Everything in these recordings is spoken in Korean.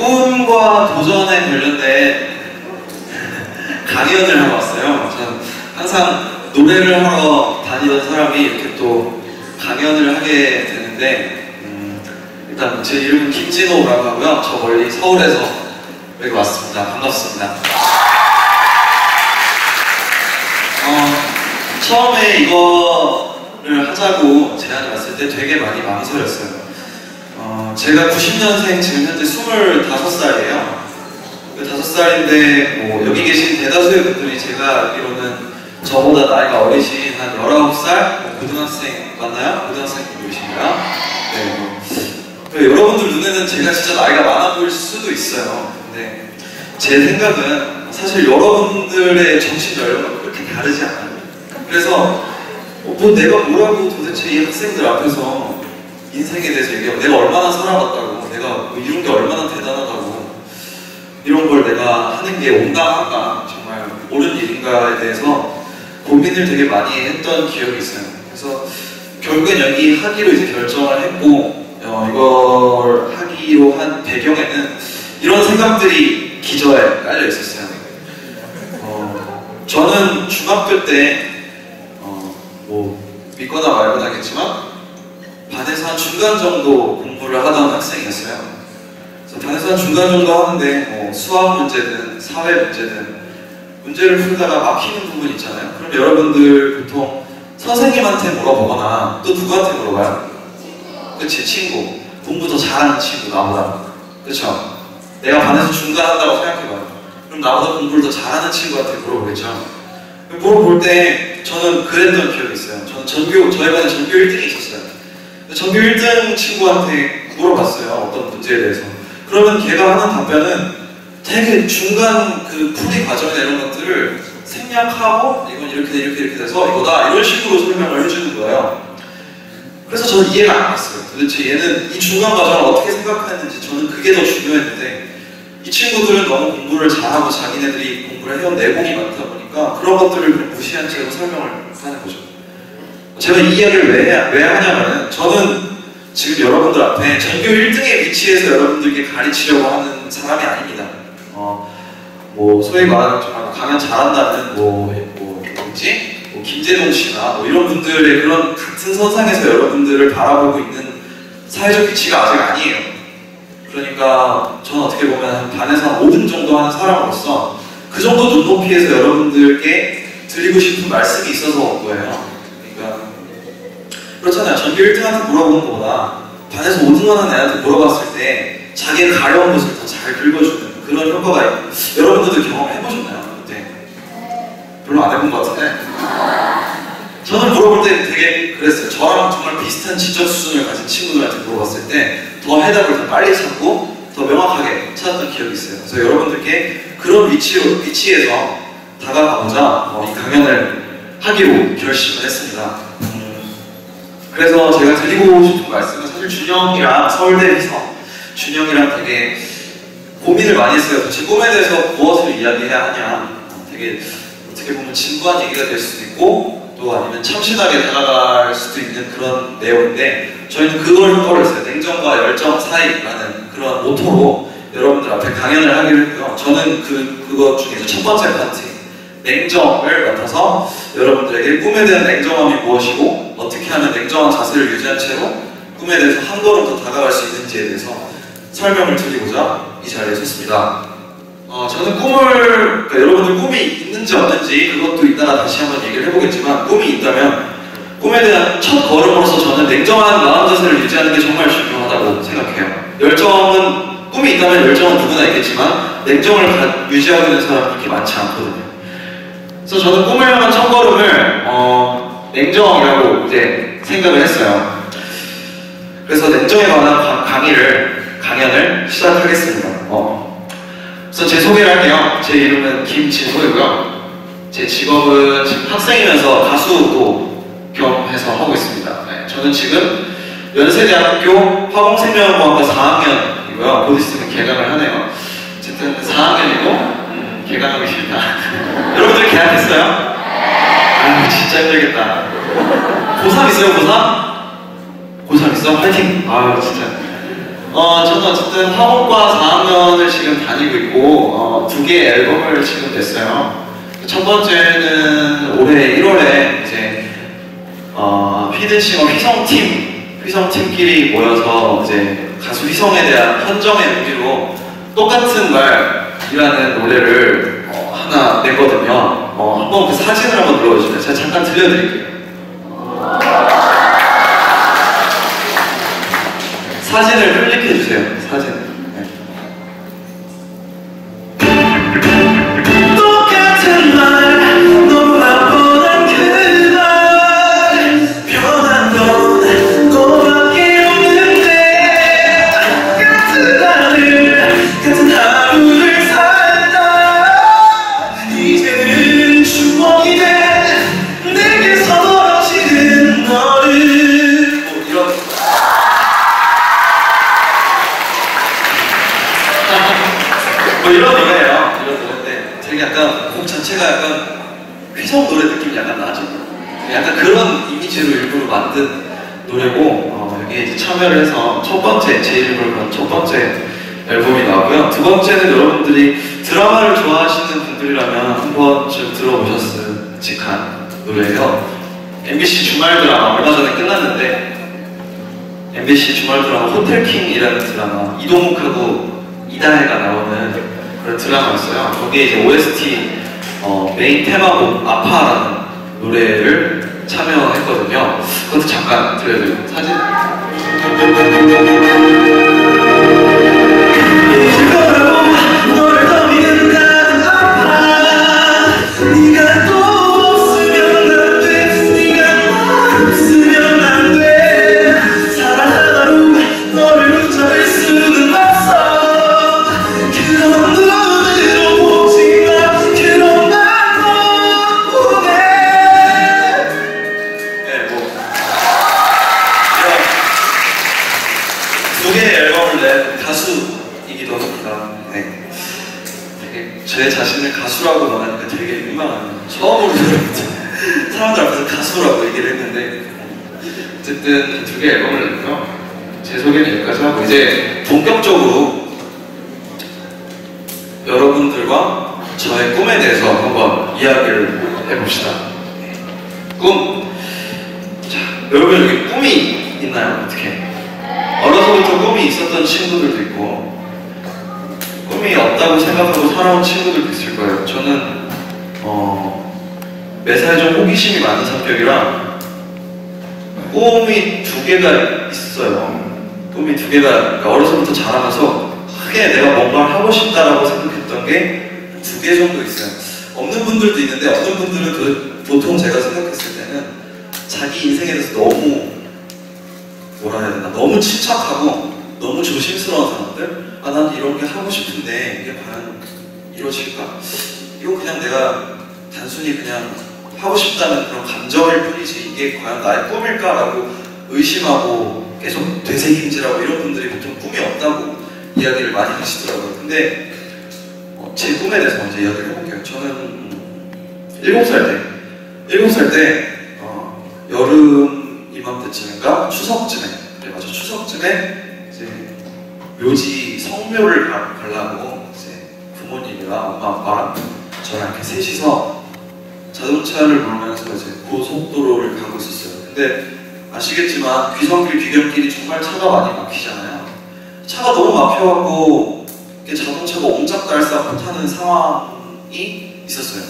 꿈과 도전에 관련된 강연을 하고 왔어요. 전 항상 노래를 하러 다니던 사람이 이렇게 또 강연을 하게 되는데, 일단 제 이름은 김진호라고 하고요. 저 멀리 서울에서 여기 왔습니다. 반갑습니다. 처음에 이거를 하자고 제안이 왔을 때 되게 많이 망설였어요. 제가 90년생, 지금 현재 25살이에요. 5살인데 뭐 여기 계신 대다수의 분들이 제가 알기로는 저보다 나이가 어리신 한 19살? 뭐 고등학생 맞나요? 고등학생 분들이신가요? 네, 여러분들 눈에는 제가 진짜 나이가 많아 보일 수도 있어요. 근데 제 생각은 사실 여러분들의 정신 연령과 그렇게 다르지 않아요. 그래서 뭐 내가 뭐라고 도대체 이 학생들 앞에서 인생에 대해서 얘기하고 내가 얼마나 살아봤다고, 내가 뭐 이룬 게 얼마나 대단하다고, 이런 걸 내가 하는 게 온당한가, 정말 옳은 일인가에 대해서 고민을 되게 많이 했던 기억이 있어요. 그래서 결국엔 여기 하기로 이제 결정을 했고, 이걸 하기로 한 배경에는 이런 생각들이 기저에 깔려 있었어요. 저는 중학교 때 뭐 믿거나 말거나겠지만 반에서 한 중간 정도 공부를 하던 학생이었어요. 그래서 반에서 한 중간 정도 하는데 뭐 수학 문제든 사회 문제든 문제를 풀다가 막히는 부분 있잖아요. 그럼 여러분들 보통 선생님한테 물어보거나 또 누구한테 물어봐요? 그치, 친구. 공부 더 잘하는 친구, 나보다. 그쵸? 내가 반에서 중간 한다고 생각해봐요. 그럼 나보다 공부를 더 잘하는 친구한테 물어보겠죠? 물어볼 때 저는 그랬던 기억이 있어요. 저는 저희 반에 전교 1등이 있었어요. 전교 1등 친구한테 물어봤어요. 어떤 문제에 대해서. 그러면 걔가 하는 답변은 되게 중간 그 풀이 과정이나 이런 것들을 생략하고 이건 이렇게 돼서 이거다 이런 식으로 설명을 해주는 거예요. 그래서 저는 이해가 안 갔어요. 도대체 얘는 이 중간 과정을 어떻게 생각하는지 저는 그게 더 중요했는데 이 친구들은 너무 공부를 잘하고 자기네들이 공부를 해온 내공이 많다 보니까 그런 것들을 무시한 채로 설명을 하는 거죠. 제가 이 이야기를 왜 하냐면은 저는 지금 여러분들 앞에 전교 1등의 위치에서 여러분들께 가르치려고 하는 사람이 아닙니다. 뭐 소위 말하는 정말 강연 잘한다는 뭐지? 김재동 씨나 뭐 이런 분들의 그런 같은 선상에서 여러분들을 바라보고 있는 사회적 위치가 아직 아니에요. 그러니까 저는 어떻게 보면 한 반에서 한 5등 정도 하는 사람으로서 그 정도 눈높이에서 여러분들께 드리고 싶은 말씀이 있어서 온 거예요. 그러니까 그렇잖아요. 전교 1등한테 물어보는 것보다 반에서 5등 하는 애한테 물어봤을 때 자기가 가려운 것을 더 잘 긁어주는 그런 효과가 있고, 여러분들도 경험해보셨나요? 네. 별로 안 해본 것 같은데 저는 물어볼 때 되게 그랬어요. 저랑 정말 비슷한 지적 수준을 가진 친구들한테 물어봤을 때 더 해답을 더 빨리 찾고 더 명확하게 찾았던 기억이 있어요. 그래서 여러분들께 그런 위치에서 다가가보자 이 강연을 하기로 결심을 했습니다. 그래서 제가 드리고 싶은 말씀은 사실 준영이랑 서울대에서 준영이랑 되게 고민을 많이 했어요. 제 꿈에 대해서 무엇을 이야기해야 하냐, 되게 어떻게 보면 진부한 얘기가 될 수도 있고 또 아니면 참신하게 다가갈 수도 있는 그런 내용인데 저희는 그걸 효과를 했어요. 냉정과 열정 사이라는 그런 모토로 여러분들 앞에 강연을 하기로 했고요. 저는 그것 중에서 첫 번째 파트 냉정을 맡아서 여러분들에게 꿈에 대한 냉정함이 무엇이고 어떻게 하면 냉정한 자세를 유지한 채로 꿈에 대해서 한 걸음 더 다가갈 수 있는지에 대해서 설명을 드리고자 이 자리에 섰습니다. 저는 그러니까 여러분들 꿈이 있는지 없는지 그것도 이따가 다시 한번 얘기를 해보겠지만 꿈이 있다면 꿈에 대한 첫 걸음으로서 저는 냉정한 마음 자세를 유지하는 게 정말 중요하다고 생각해요. 꿈이 있다면 열정은 누구나 있겠지만 냉정을 유지하고 있는 사람이 그렇게 많지 않거든요. 그래서 저는 꿈을 향한 첫 걸음을 냉정이라고 이제 생각을 했어요. 그래서 냉정에 관한 강연을 시작하겠습니다. 그래서 제 소개를 할게요. 제 이름은 김진호이고요. 제 직업은 지금 학생이면서 가수도 겸해서 하고 있습니다. 네, 저는 지금 연세대학교 화공생명학과 4학년이고요. 곧 있으면 개강을 하네요. 어쨌든 4학년이고 개강하기 싫다. 여러분들 개학했어요? 아 진짜 힘들겠다. 고3 있어요? 고3? 고3 있어? 화이팅! 아 진짜 저는 어쨌든 학원과 4학년을 지금 다니고 있고 2개의 앨범을 지금 냈어요. 첫 번째는 올해 1월에 이제 히든싱어 휘성팀끼리 모여서 이제 가수 휘성에 대한 헌정의 의미로 똑같은 말이라는 노래를 하나 냈거든요. 한번 그 사진을 한번 들어보시면 제가 잠깐 들려드릴게요. 사진을 클릭해주세요. 사진. 뭐 이런 노래예요. 이런 노래인데 되게 약간 곡 자체가 약간 휘성 노래 느낌이 약간 나죠. 약간 그런 이미지로 일부러 만든 노래고 여기에 이제 참여를 해서 제 이름으로 그런 첫 번째 앨범이 나오고요. 두 번째는 여러분들이 드라마를 좋아하시는 분들이라면 한 번쯤 들어보셨을직한 노래예요. MBC 주말 드라마 얼마 전에 끝났는데 MBC 주말 드라마 호텔킹이라는 드라마 이동욱하고 이다혜가 나오는 그런 드라마였어요. 거기에 이제 OST 메인 테마곡 아파라는 노래를 참여했거든요. 그것도 잠깐 들려드려요. 사진. 너를 더 믿는다는 아파 네가 또 없으면 안 돼 네가 없으면 안 돼 사랑 하나로 너를 붙잡을 수는 없어 그런 눈으로 보지 마 그런 맘도 보내 네, 뭐 이런 두 개의 앨범을 낸 가수이기도 합니다. 네. 되게 제 자신을 가수라고 말하니까 되게 민망하네요. 처음으로 사람들 앞에서 가수라고 얘기를 했는데 어쨌든 두 개의 앨범을 냈고요. 제 소개는 여기까지 하고 이제 본격적으로 여러분들과 저의 꿈에 대해서 한번 이야기를 해봅시다. 꿈. 자, 여러분 여기 꿈이 있나요? 어떻게? 어려서부터 꿈이 있었던 친구들도 있고 꿈이 없다고 생각하고 살아온 친구들도 있을 거예요. 저는 매사에 좀 호기심이 많은 성격이라 꿈이 두 개가 있어요. 꿈이 두 개가 그러니까 어려서부터 자라면서 크게 내가 뭔가를 하고 싶다라고 생각했던 게 두 개 정도 있어요. 없는 분들도 있는데 어떤 분들은 보통 제가 생각했을 때는 자기 인생에 대해서 너무 뭐라 해야 되나 너무 침착하고 너무 조심스러운 사람들 난 이런 게 하고 싶은데 이게 과연 이루어질까? 이건 그냥 내가 단순히 그냥 하고 싶다는 그런 감정일 뿐이지 이게 과연 나의 꿈일까라고 의심하고 계속 되새김질하고 이런 분들이 보통 꿈이 없다고 이야기를 많이 하시더라고요. 근데 제 꿈에 대해서 먼저 이야기를 해볼게요. 저는 7살 때 여름 이맘때쯤인가 추석쯤에 맞아 추석쯤에 이제 묘지 성묘를 가려고 이제 부모님이랑 엄마 아빠랑 저랑 이렇게 셋이서 자동차를 몰면서 이제 고속도로를 가고 있었어요. 근데 아시겠지만 귀성길 귀경길이 정말 차가 많이 막히잖아요. 차가 너무 막혀갖고 자동차가 옴짝달싹 못하는 상황이 있었어요.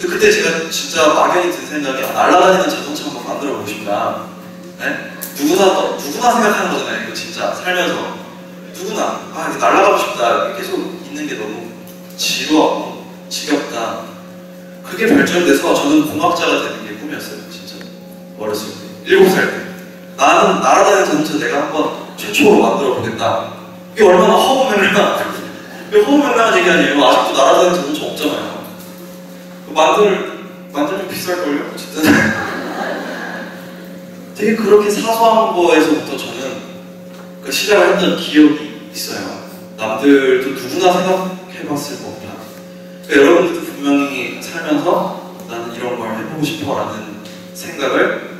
근데 그때 제가 진짜 막연히 든 생각이 날아다니는 자동차 한번 만들어보고 싶다. 네? 누구나 생각하는 거잖아요. 이거 진짜 살면서 누구나 이거 날아가고 싶다. 계속 있는 게 너무 지루하고 지겹다. 그게 발전돼서 저는 공학자가 되는 게 꿈이었어요. 진짜 어렸을 때 7살 때 나는 날아다니는 자동차 내가 한번 최초로 만들어 보겠다. 이게 얼마나 허무맹랑한 얘기 아니에요. 아직도 날아다니는 자동차 없잖아요. 만들면 비쌀걸요? 어쨌든 되게 그렇게 사소한 거에서부터 저는 그 시작을 했던 기억이 있어요. 남들도 누구나 생각해봤을 법한. 그러니까 여러분들도 분명히 살면서 나는 이런 걸 해보고 싶어 라는 생각을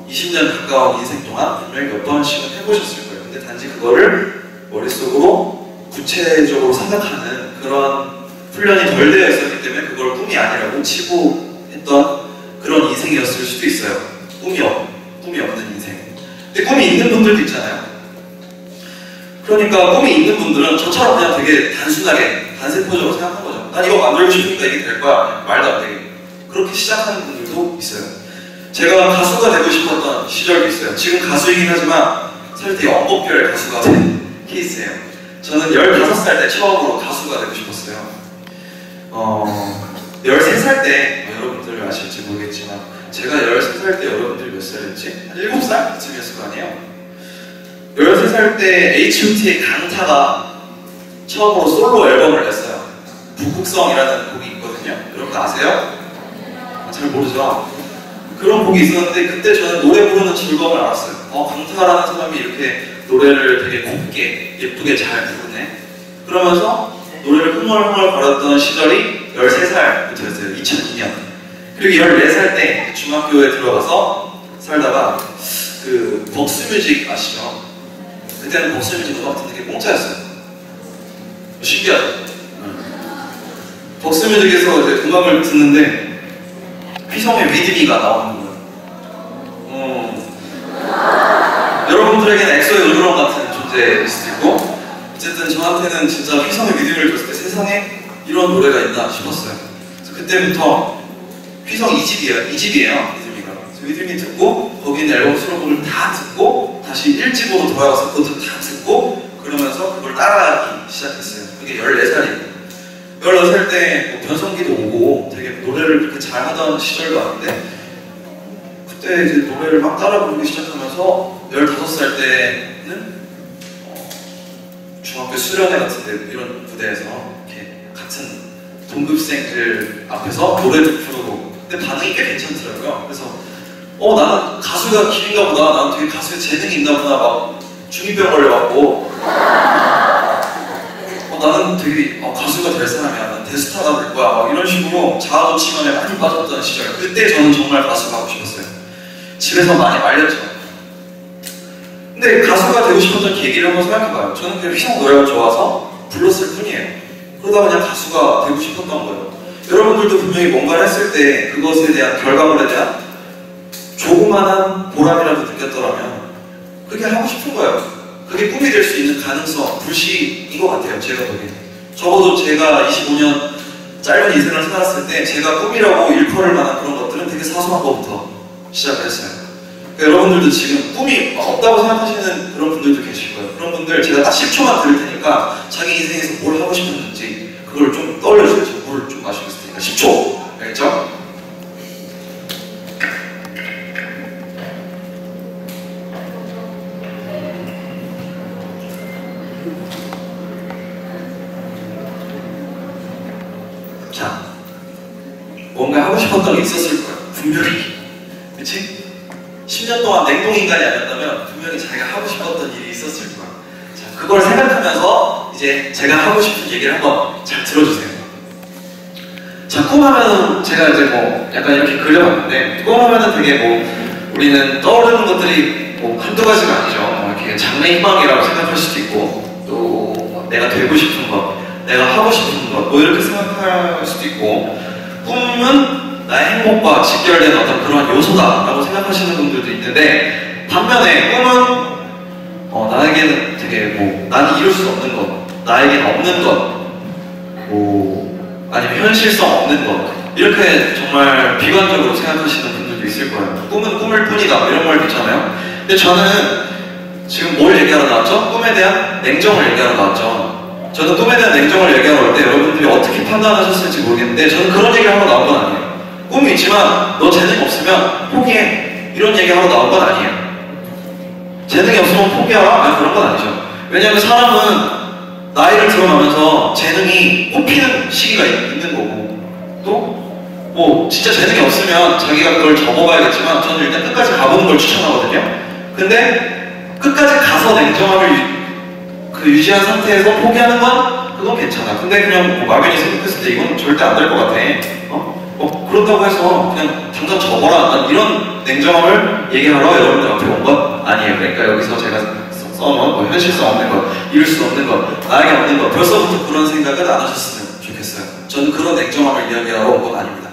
20년 가까운 인생 동안 분명히 몇 번씩은 해보셨을 거예요. 근데 단지 그거를 머릿속으로 구체적으로 생각하는 그런 훈련이 덜 되어 있었기 때문에 그걸 꿈이 아니라고 치부했던 그런 인생이었을 수도 있어요. 꿈이 없는 인생. 근데 꿈이 있는 분들도 있잖아요. 그러니까 꿈이 있는 분들은 저처럼 그냥 되게 단순하게 단세포적으로 생각한 거죠. 난 이거 만들고 싶으니까 이게 될 거야. 말도 안 되게. 그렇게 시작하는 분들도 있어요. 제가 가수가 되고 싶었던 시절도 있어요. 지금 가수이긴 하지만 사실 되게 언급별 가수가 된 케이스예요. 저는 15살 때 처음으로 가수가 되고 싶었어요. 13살 때 여러분들 아실지 모르겠지만 제가 13살 때 여러분들이 몇 살이었지? 한 7살? 쯤이었을 거 아니에요? 13살 때 H.O.T의 강타가 처음으로 솔로 앨범을 냈어요. 북극성이라는 곡이 있거든요. 여러분 아세요? 잘 모르죠? 그런 곡이 있었는데 그때 저는 노래 부르는 즐거움을 알았어요. 강타라는 사람이 이렇게 노래를 되게 곱게 예쁘게 잘 부르네. 그러면서 노래를 흥얼흥얼 거렸던 시절이 13살부터였어요. 2002년. 그리고 14살 때 중학교에 들어가서 살다가 그 벅스뮤직 아시죠? 그때는 벅스뮤직 음악 듣는 게 공짜였어요. 신기하죠? 벅스뮤직에서 이제 음악을 듣는데 휘성의 위드미가 나오는 거예요. 여러분들에게는 엑소의 으르렁 같은 존재일 수도 있고 어쨌든 저한테는 진짜 휘성의 위드미를 들었을 때 세상에 이런 노래가 있나 싶었어요. 그래서 그때부터 휘성 2집이에요. 위드미가. 위드미 듣고 거기 있는 앨범 수록곡을 다 듣고 다시 1집으로 돌아가서 그것도 다 듣고 그러면서 그걸 따라하기 시작했어요. 그게 14살이에요. 16살 때 뭐 변성기도 오고 되게 노래를 그렇게 잘하던 시절도 왔는데 그때 이제 노래를 막 따라 부르기 시작하면서 15살 때는 중학교 수련회 같은데 이런 무대에서 이렇게 같은 동급생들 앞에서 노래도 부르고 근데 반응이 꽤 괜찮더라고요. 그래서 나는 가수가 길인가 보다. 나는 되게 가수에 재능이 있나 보다. 막 중2병 걸려갖고 나는 되게 가수가 될 사람이야. 난 대스타가 될 거야. 막 이런 식으로 자아도취감에 많이 빠졌던 시절. 그때 저는 정말 가수가 하고 싶었어요. 집에서 많이 말렸죠. 근데 가수가 되고 싶었던 계기를 한번 생각해봐요. 저는 그냥 휘성 노래가 좋아서 불렀을 뿐이에요. 그러다가 그냥 가수가 되고 싶었던 거예요. 여러분들도 분명히 뭔가를 했을 때 그것에 대한 결과물에 대한 조그만한 보람이라도 느꼈더라면 그게 하고 싶은 거예요. 그게 꿈이 될 수 있는 가능성, 불씨인 것 같아요. 제가 보기엔. 적어도 제가 25년 짧은 인생을 살았을 때 제가 꿈이라고 일컬을 만한 그런 것들은 되게 사소한 것부터 시작을 했어요. 그러니까 여러분들도 지금 꿈이 없다고 생각하시는 그런 분들도 계실 거예요. 그런 분들 제가 딱 10초만 들을 테니까 자기 인생에서 뭘 하고 싶었는지 그걸 좀 떠올려주세요. 제가 물 좀 마시고 있을 테니까 10초! 알겠죠? 자, 뭔가 하고 싶었던 게 있었을 거예요. 분명히. 그치? 10년 동안 냉동인간이 아니었다면 분명히 자기가 하고 싶었던 일이 있었을 거예요. 자, 그걸 생각하면서 이제 제가 하고 싶은 얘기를 한번 잘 들어주세요. 자, 꿈하면은 제가 이제 뭐 약간 이렇게 그려봤는데 꿈하면은 되게 뭐 우리는 떠오르는 것들이 뭐 한두 가지가 아니죠. 뭐 이렇게 장래 희망이라고 생각할 수도 있고 또 내가 되고 싶은 것, 내가 하고 싶은 것, 뭐 이렇게 생각할 수도 있고 꿈은 나의 행복과 직결된 어떤 그런 요소다라고 생각하시는 분들도 있는데 반면에 꿈은 나에게는 되게 뭐 나는 이룰 수 없는 것, 나에게는 없는 것, 뭐 아니면 현실성 없는 것 이렇게 정말 비관적으로 생각하시는 분들도 있을 거예요. 꿈은 꿈일 뿐이다 이런 말도 있잖아요. 근데 저는 지금 뭘 얘기하러 나왔죠? 꿈에 대한 냉정을 얘기하러 나왔죠. 저는 꿈에 대한 냉정을 얘기하러 올 때 여러분들이 어떻게 판단하셨을지 모르겠는데 저는 그런 얘기를 하러 나온 건 아니에요. 꿈이 있지만 너 재능이 없으면 포기해 이런 얘기 하러 나온 건 아니에요. 재능이 없으면 포기하라? 아니, 그런 건 아니죠. 왜냐하면 사람은 나이를 들어가면서 재능이 뽑히는 시기가 있는 거고 또 뭐 진짜 재능이 없으면 자기가 그걸 접어봐야겠지만 저는 일단 끝까지 가보는 걸 추천하거든요. 근데 끝까지 가서 냉정함을 유지한 상태에서 포기하는 건 그건 괜찮아. 근데 그냥 뭐 막연히 생각했을 때 이건 절대 안 될 것 같아. 그렇다고 해서 그냥 당장 접어라. 난 이런 냉정함을 얘기하러 여러분들 앞에 온 건 아니에요. 그러니까 여기서 제가 뭐 현실성 없는 것, 이룰 수 없는 것, 나에게 없는 것, 벌써부터 그런 생각을 안 하셨으면 좋겠어요. 저는 그런 냉정함을 이야기하러 온 건 아닙니다.